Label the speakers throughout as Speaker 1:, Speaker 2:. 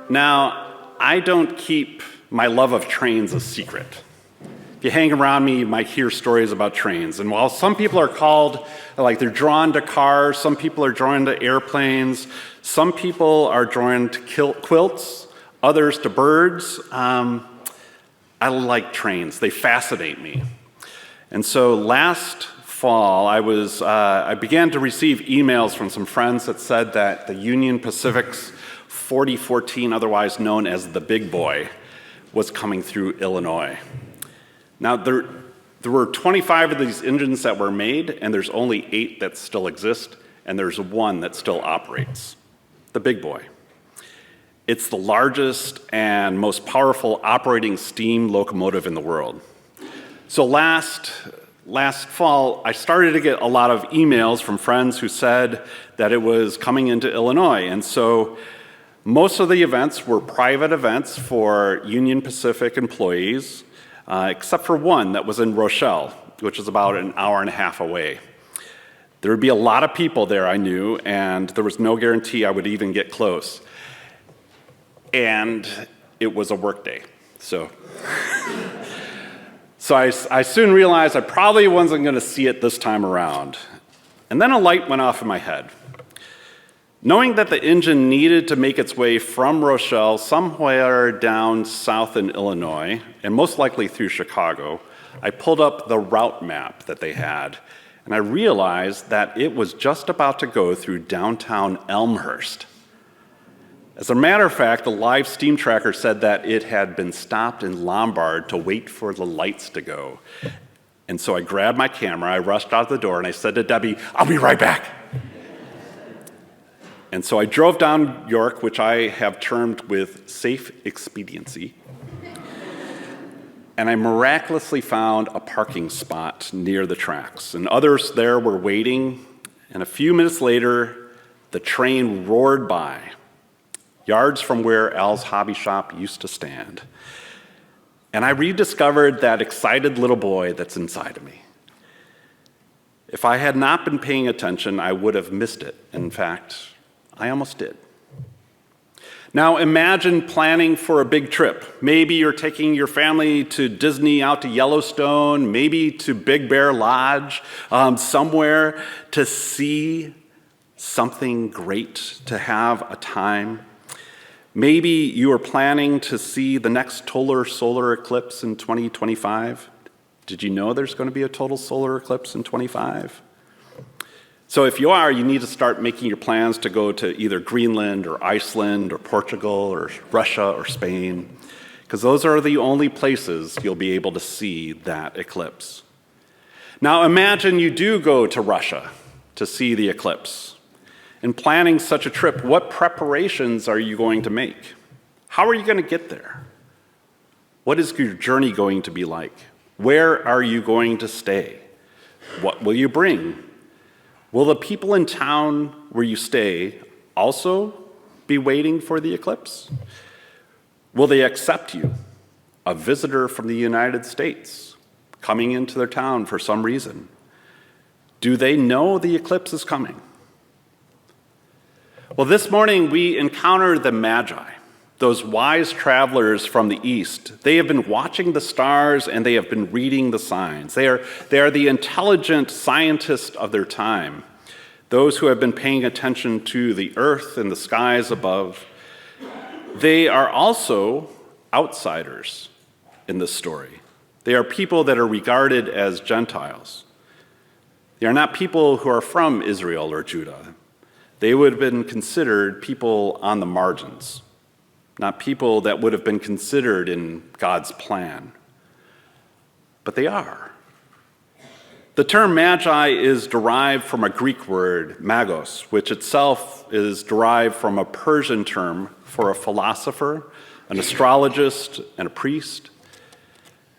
Speaker 1: Now, I don't keep my love of trains a secret. If you hang around me, you might hear stories about trains. And while some people are called, like they're drawn to cars, some people are drawn to airplanes, some people are drawn to quilts, others to birds, I like trains. They fascinate me. And so last fall, I began to receive emails from some friends that said that the Union Pacific's 4014, otherwise known as the Big Boy, was coming through Illinois. Now, there were 25 of these engines that were made, and there's only 8 that still exist, and there's 1 that still operates, the Big Boy. It's the largest and most powerful operating steam locomotive in the world. So last fall, I started to get a lot of emails from friends who said that it was coming into Illinois. And so most of the events were private events for Union Pacific employees, except for one that was in Wrzeszcz, which is about an hour and a half away. There would be a lot of people there, I knew, and there was no guarantee I would even get close. And it was a work day, so I soon realized I probably wasn't going to see it this time around. And then a light went off in my head. Knowing that the engine needed to make its way from Wrzeszcz somewhere down south in Illinois, and most likely through Chicago, I pulled up the route map that they had, and I realized that it was just about to go through downtown Elmhurst. As a matter of fact, the live steam tracker said that it had been stopped in Lombard to wait for the lights to go. And so I grabbed my camera, I rushed out the door, and I said to Debbie, "I'll be right back." And so I drove down York, which I have termed with safe expediency, and I miraculously found a parking spot near the tracks. And others there were waiting, and a few minutes later, the train roared by, yards from where Al's hobby shop used to stand. And I rediscovered that excited little boy that's inside of me. If I had not been paying attention, I would have missed it. In fact, I almost did. Now imagine planning for a big trip. Maybe you're taking your family to Disney, out to Yellowstone, maybe to Big Bear Lodge, somewhere to see something great, to have a time. Maybe you are planning to see the next total solar eclipse in 2025. Did you know there's going to be a total solar eclipse in 25? So if you are, you need to start making your plans to go to either Greenland or Iceland or Portugal or Russia or Spain, because those are the only places you'll be able to see that eclipse. Now imagine you do go to Russia to see the eclipse. In planning such a trip, what preparations are you going to make? How are you going to get there? What is your journey going to be like? Where are you going to stay? What will you bring? Will the people in town where you stay also be waiting for the eclipse? Will they accept you, a visitor from the United States, coming into their town for some reason? Do they know the eclipse is coming? Well, this morning we encounter the Magi, those wise travelers from the East. They have been watching the stars and they have been reading the signs. They are the intelligent scientists of their time, those who have been paying attention to the earth and the skies above. They are also outsiders in this story. They are people that are regarded as Gentiles. They are not people who are from Israel or Judah. They would have been considered people on the margins, not people that would have been considered in God's plan. But they are. The term magi is derived from a Greek word, magos, which itself is derived from a Persian term for a philosopher, an astrologist, and a priest.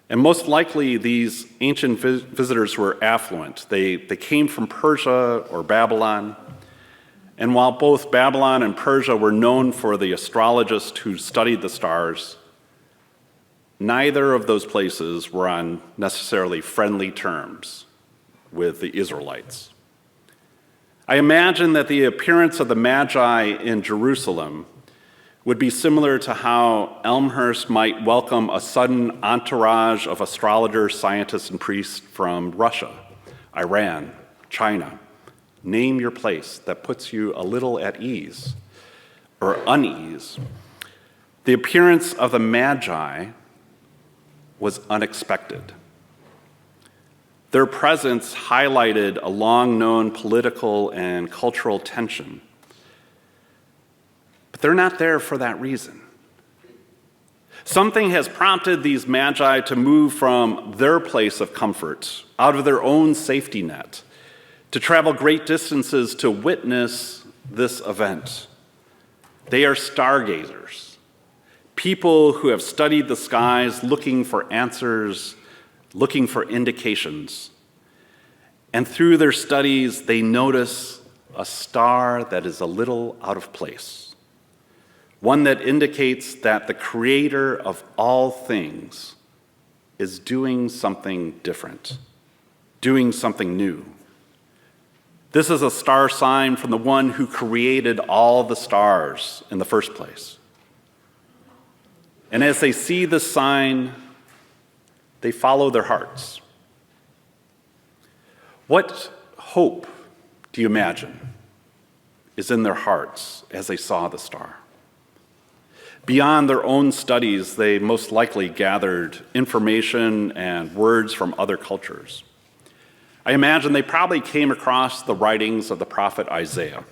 Speaker 1: And most likely, these ancient visitors were affluent. They came from Persia or Babylon. And while both Babylon and Persia were known for the astrologists who studied the stars, neither of those places were on necessarily friendly terms with the Israelites. I imagine that the appearance of the Magi in Jerusalem would be similar to how Elmhurst might welcome a sudden entourage of astrologers, scientists, and priests from Russia, Iran, China. Name your place that puts you a little at ease or unease. The appearance of the Magi was unexpected. Their presence highlighted a long-known political and cultural tension. But they're not there for that reason. Something has prompted these Magi to move from their place of comfort, out of their own safety net, to travel great distances to witness this event. They are stargazers, people who have studied the skies looking for answers, looking for indications. And through their studies, they notice a star that is a little out of place, one that indicates that the creator of all things is doing something different, doing something new. This is a star sign from the one who created all the stars in the first place. And as they see this sign, they follow their hearts. What hope do you imagine is in their hearts as they saw the star? Beyond their own studies, they most likely gathered information and words from other cultures. I imagine they probably came across the writings of the prophet Isaiah,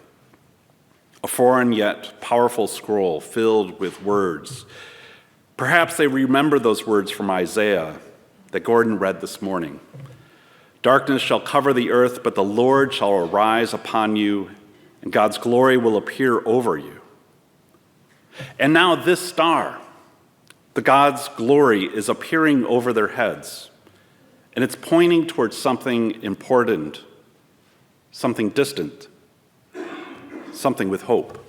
Speaker 1: a foreign yet powerful scroll filled with words. Perhaps they remember those words from Isaiah that Gordon read this morning. Darkness shall cover the earth, but the Lord shall arise upon you, and God's glory will appear over you. And now this star, the God's glory, is appearing over their heads. And it's pointing towards something important, something distant, something with hope.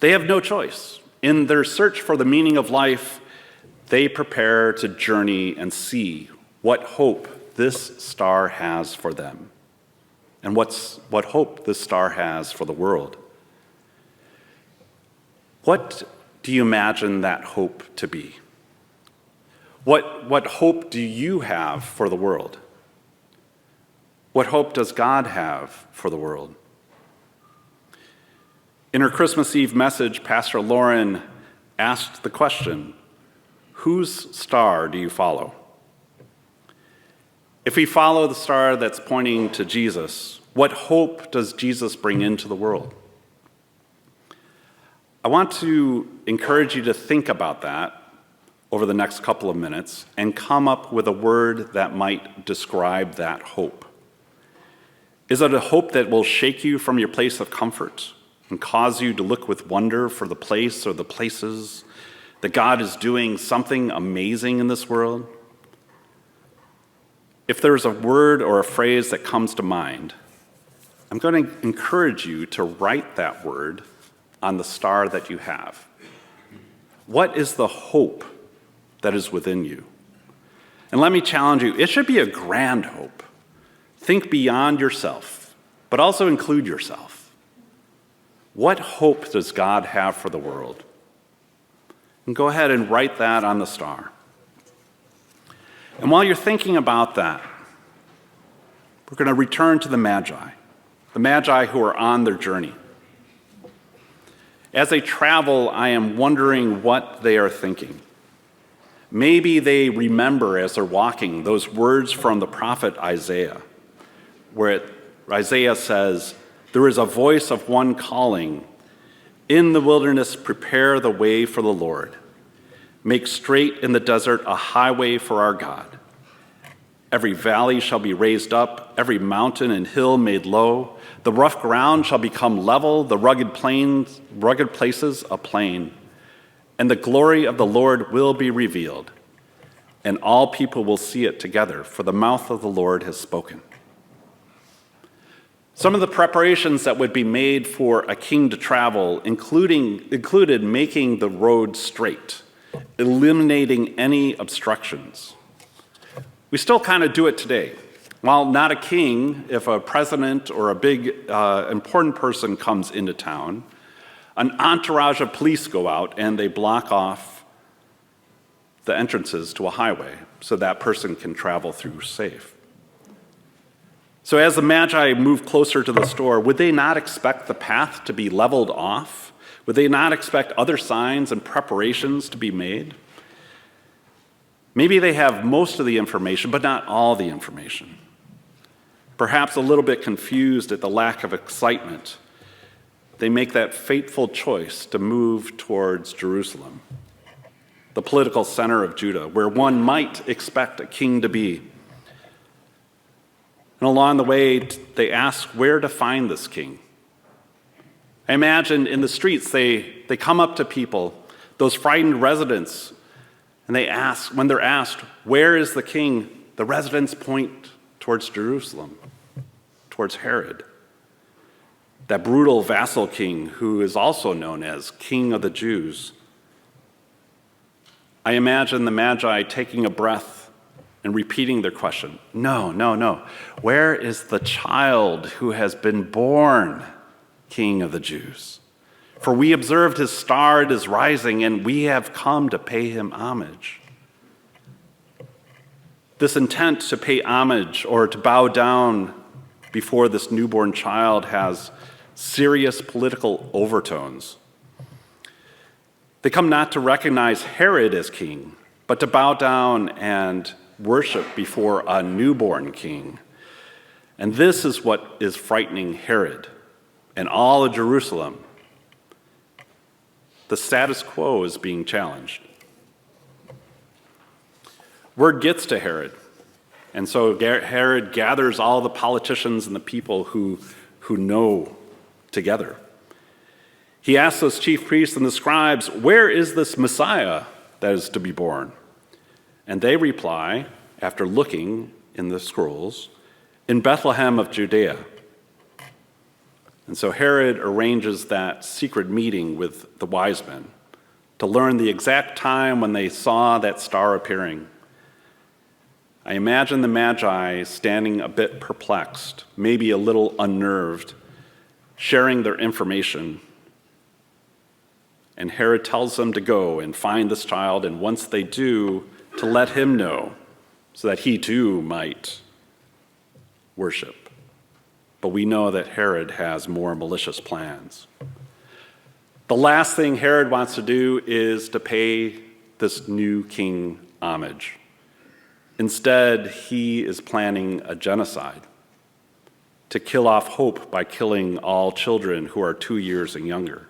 Speaker 1: They have no choice. In their search for the meaning of life, they prepare to journey and see what hope this star has for them, and what hope this star has for the world. What do you imagine that hope to be? What hope do you have for the world? What hope does God have for the world? In her Christmas Eve message, Pastor Lauren asked the question, whose star do you follow? If we follow the star that's pointing to Jesus, what hope does Jesus bring into the world? I want to encourage you to think about that over the next couple of minutes and come up with a word that might describe that hope. Is it a hope that will shake you from your place of comfort and cause you to look with wonder for the place or the places that God is doing something amazing in this world? If there's a word or a phrase that comes to mind, I'm going to encourage you to write that word on the star that you have. What is the hope that is within you? And let me challenge you, it should be a grand hope. Think beyond yourself, but also include yourself. What hope does God have for the world? And go ahead and write that on the star. And while you're thinking about that, we're going to return to the Magi who are on their journey. As they travel, I am wondering what they are thinking. Maybe they remember as they're walking those words from the prophet Isaiah, where Isaiah says, "There is a voice of one calling, in the wilderness prepare the way for the Lord. Make straight in the desert a highway for our God. Every valley shall be raised up, every mountain and hill made low. The rough ground shall become level, the rugged places a plain. And the glory of the Lord will be revealed, and all people will see it together, for the mouth of the Lord has spoken." Some of the preparations that would be made for a king to travel included making the road straight, eliminating any obstructions. We still kind of do it today. While not a king, if a president or a big important person comes into town, An entourage of police go out and they block off the entrances to a highway so that person can travel through safe. So as the Magi move closer to the store, would they not expect the path to be leveled off? Would they not expect other signs and preparations to be made? Maybe they have most of the information, but not all the information. Perhaps a little bit confused at the lack of excitement, they make that fateful choice to move towards Jerusalem, the political center of Judah, where one might expect a king to be. And along the way, they ask where to find this king. I imagine in the streets, they come up to people, those frightened residents, and they ask, when they're asked, where is the king? The residents point towards Jerusalem, towards Herod, that brutal vassal king who is also known as King of the Jews. I imagine the Magi taking a breath and repeating their question. No. Where is the child who has been born King of the Jews? For we observed his star at his rising, and we have come to pay him homage. This intent to pay homage or to bow down before this newborn child has serious political overtones. They come not to recognize Herod as king, but to bow down and worship before a newborn king. And this is what is frightening Herod and all of Jerusalem. The status quo is being challenged. Word gets to Herod, and so Herod gathers all the politicians and the people who know together. He asks those chief priests and the scribes, where is this Messiah that is to be born? And they reply, after looking in the scrolls, in Bethlehem of Judea. And so Herod arranges that secret meeting with the wise men to learn the exact time when they saw that star appearing. I imagine the Magi standing a bit perplexed, maybe a little unnerved, sharing their information. And Herod tells them to go and find this child, and once they do, to let him know so that he too might worship. But we know that Herod has more malicious plans. The last thing Herod wants to do is to pay this new king homage. Instead, he is planning a genocide to kill off hope by killing all children who are 2 years and younger.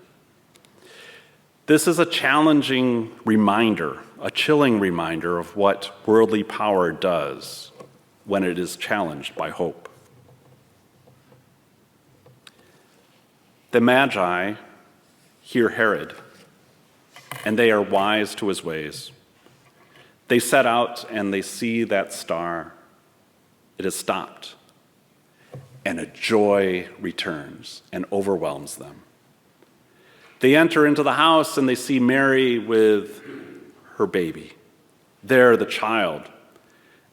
Speaker 1: This is a challenging reminder, a chilling reminder of what worldly power does when it is challenged by hope. The Magi hear Herod, and they are wise to his ways. They set out and they see that star. It has stopped, and a joy returns and overwhelms them. They enter into the house and they see Mary with her baby. There, the child.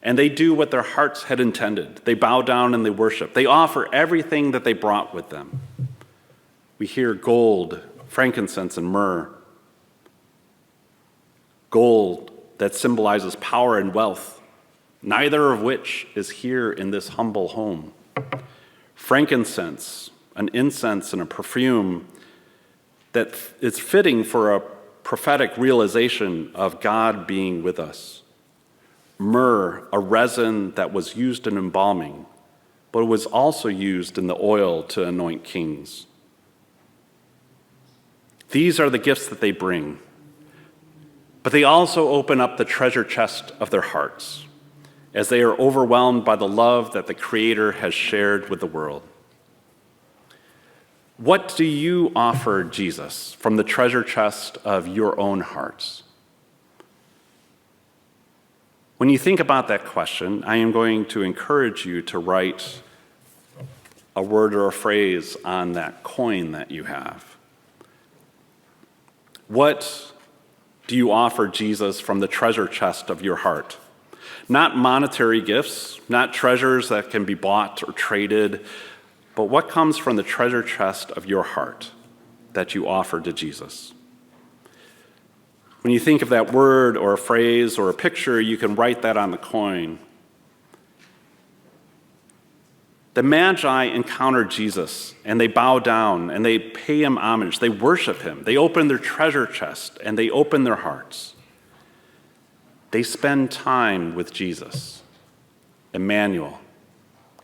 Speaker 1: And they do what their hearts had intended. They bow down and they worship. They offer everything that they brought with them. We hear gold, frankincense, and myrrh. Gold that symbolizes power and wealth, neither of which is here in this humble home. Frankincense, an incense and a perfume that is fitting for a prophetic realization of God being with us. Myrrh, a resin that was used in embalming, but it was also used in the oil to anoint kings. These are the gifts that they bring, but they also open up the treasure chest of their hearts as they are overwhelmed by the love that the Creator has shared with the world. What do you offer Jesus from the treasure chest of your own hearts? When you think about that question, I am going to encourage you to write a word or a phrase on that coin that you have. What do you offer Jesus from the treasure chest of your heart? Not monetary gifts, not treasures that can be bought or traded, but what comes from the treasure chest of your heart? that you offered to Jesus. When you think of that word or a phrase or a picture, you can write that on the coin. The Magi encountered Jesus, and they bow down, and they pay him homage. They worship him. They open their treasure chest, and they open their hearts. They spend time with Jesus, Emmanuel,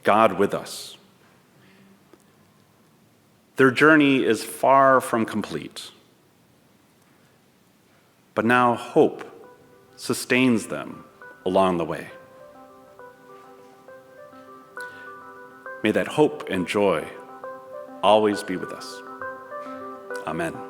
Speaker 1: God with us. Their journey is far from complete, but now hope sustains them along the way. May that hope and joy always be with us. Amen.